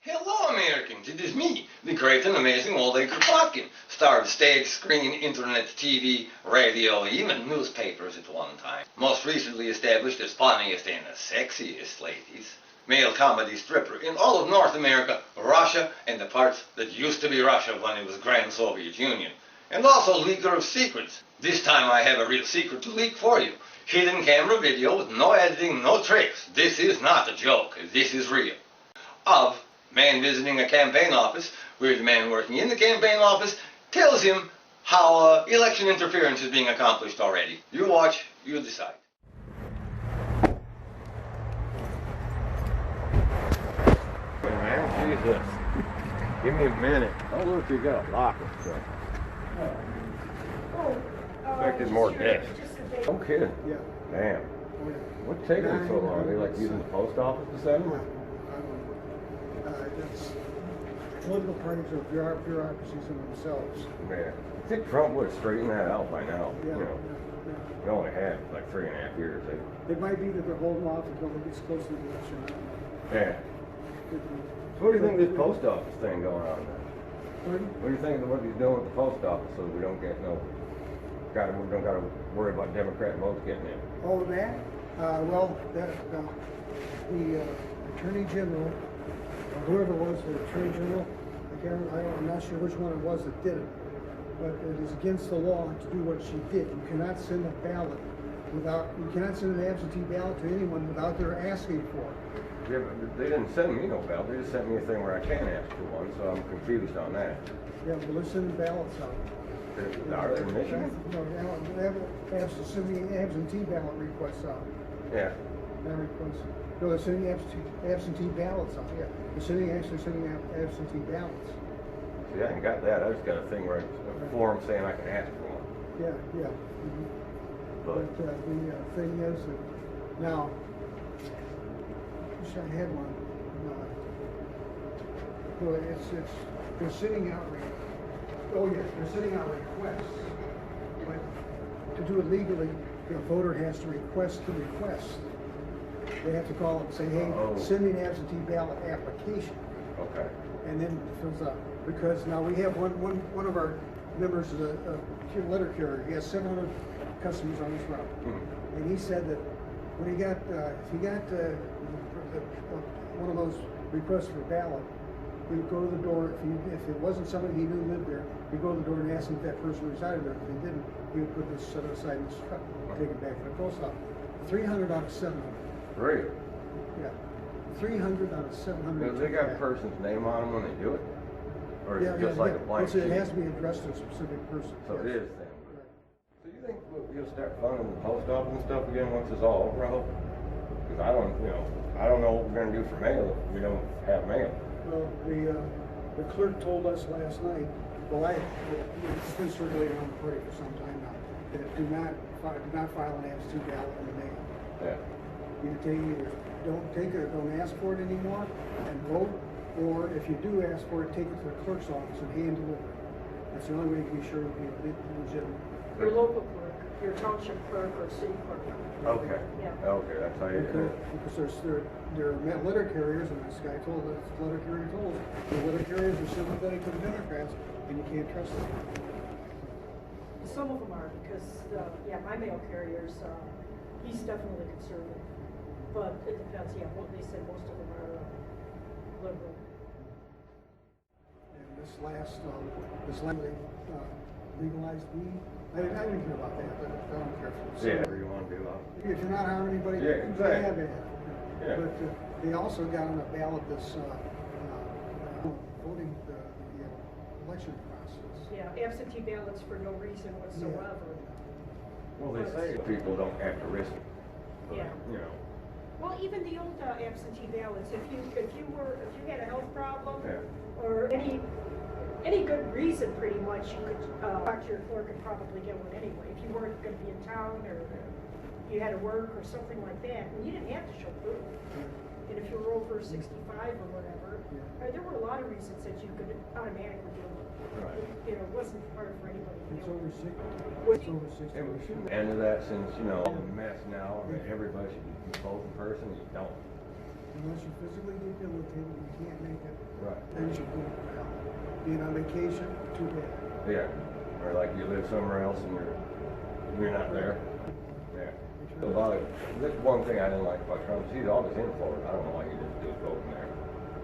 Hello, Americans. It is me, the great and amazing Oleg Kerpotkin, star of stage, screen, internet, TV, radio, even newspapers at one time. Most recently established as funniest and the sexiest ladies. Male comedy stripper in all of North America, Russia, and the parts that used to be Russia when it was Grand Soviet Union. And also leaker of secrets. This time I have a real secret to leak for you. Hidden camera video with no editing, no tricks. This is not a joke. This is real. Of man visiting a campaign office, where the man working in the campaign office tells him how election interference is being accomplished already. You watch, you decide. Hey man, Jesus. Give me a minute. Oh look, you got a lock and stuff. Expected more desks. No kidding. Yeah. Damn. What's taking so long? Are they like using the post office to send them? It's political parties or bureaucracies in themselves. Man, I think Trump would have straightened that out by now. Yeah, You know, we only had like 3.5 years. It might be that they're holding off until it gets close to the election. Yeah. So what do you think of this post office thing going on now? Pardon? What do you think of what he's doing with the post office so we don't get we don't got to worry about Democrat votes getting in? All of that? The Attorney General, or whoever was the Attorney General, I'm not sure which one it was that did it, but it is against the law to do what she did. You cannot send a ballot you cannot send an absentee ballot to anyone without their asking for it. Yeah, but they didn't send me no ballot. They just sent me a thing where I can ask for one, so I'm confused on that. Yeah, well, they're sending ballots out. Are they in Michigan? No, they're sending absentee ballot requests out. Yeah. That request. No, they're sending absentee ballots out. Yeah, they're sending absentee ballots. See, I ain't got that. I just got a thing where a form saying I can ask for one. Yeah, yeah. Mm-hmm. But the thing is that now, I wish I had one. Well, they're sending out. They're sending out requests, but to do it legally, the voter has to request the request. They have to call and say, hey, send me an absentee ballot application. Okay. And then because now we have one of our members is a letter carrier. He has 700 customers on his route, and he said that when he got one of those requests for ballot, he would go to the door. If it wasn't somebody he knew lived there, he'd go to the door and ask him if that person resided there. If he didn't, he would put this set aside in his truck, take it back to the post office. 300 out of 700. Really? Yeah. 300 out of 700. Do they got a person's name on them when they do it? Or is it just like a blank sheet? It has to be addressed to a specific person. So it is then. Right. So you think you'll start funding the post office and stuff again once it's all over? Because I don't know what we're going to do for mail if we don't have mail. Well, the clerk told us last night. Well, it's been circulating on the party for some time now that do not file an absentee ballot in the mail. Yeah. Either don't take it, don't ask for it anymore, and vote, or if you do ask for it, take it to the clerk's office and hand deliver it. That's the only way you can be sure it'll be legitimate. Your local clerk, your township clerk, or city clerk. Okay. Yeah. Okay, that's how you do it. Because there are letter carriers, and this guy told us, the letter carriers are sympathetic to the Democrats, and you can't trust them. Some of them are, because, my mail carriers, he's definitely conservative. But it depends, they said most of them are liberal. And this last legalized weed, I didn't care about that, but I don't care for it. Yeah, whatever you want to do. If you're not harming anybody, Yeah, exactly. have it. Yeah. But they also got on a ballot this voting the election process. Yeah, absentee ballots for no reason whatsoever. Well, they say people don't have to risk it. But, Yeah. You know. Well, even the old absentee ballots, if you had a health problem, Yeah. or any good reason, pretty much, you could talk to your clerk and probably get one anyway. If you weren't going to be in town, or you had to work or something like that, and you didn't have to show proof. And if you were over 65 or whatever, there were a lot of reasons that you could automatically do it. Right. It wasn't hard for anybody to It's do. over 60. It's over 60. And we shouldn't end of that since, the mess now. I mean, everybody should be voting person. You don't. Unless you're physically debilitated, you can't make it. then you go to hell. Being on vacation, too bad. Yeah, or like you live somewhere else and you're not there. Yeah. A lot of, that's one thing I didn't like about Trump. He's always in Florida. I don't know why he didn't do his voting there.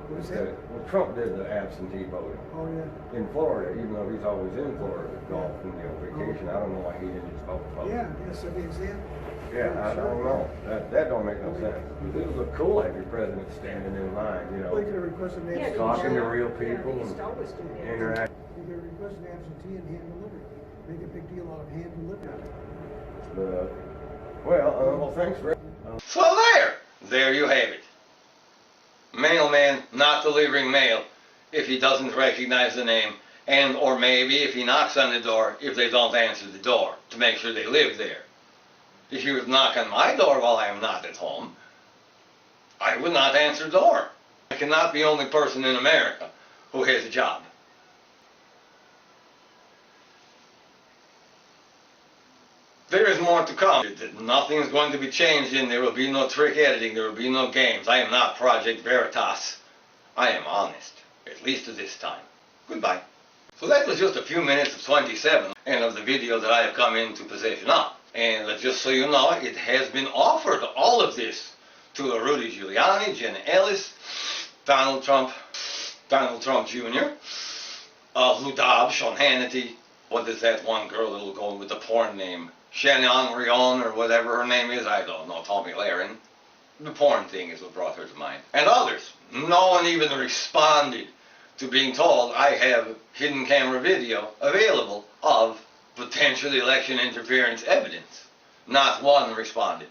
What is that? Well, Trump did the absentee voting Oh, yeah. in Florida, even though he's always in Florida, golf and vacation. I don't know why he didn't just vote. Yeah, yes, that'd be example. Yeah, I don't know. That don't make no sense. It would look cool to have your president standing in line, you Well, you could know, have requested an Yeah, absentee. talking to real Yeah, people they used to always do that. and interact. You could have requested an absentee and hand delivery. Make a big deal out of hand delivery. But, well, thanks for. So there you have it. Mailman not delivering mail if he doesn't recognize the name, and or maybe if he knocks on the door if they don't answer the door to make sure they live there. If you would knock on my door while I am not at home, I would not answer the door. I cannot be the only person in America who has a job. There is more to come. Nothing is going to be changed and there will be no trick editing, there will be no games. I am not Project Veritas. I am honest, at least at this time. Goodbye. So that was just a few minutes of 27 and of the video that I have come into possession of. And just so you know, it has been offered, all of this, to Rudy Giuliani, Jen Ellis, Donald Trump Jr., Lou Dobbs, Sean Hannity, what is that one girl that'll go with the porn name? Shannon Rion or whatever her name is, I don't know, Tommy Lahren. The porn thing is what brought her to mind. And others. No one even responded to being told I have hidden camera video available of potential election interference evidence. Not one responded.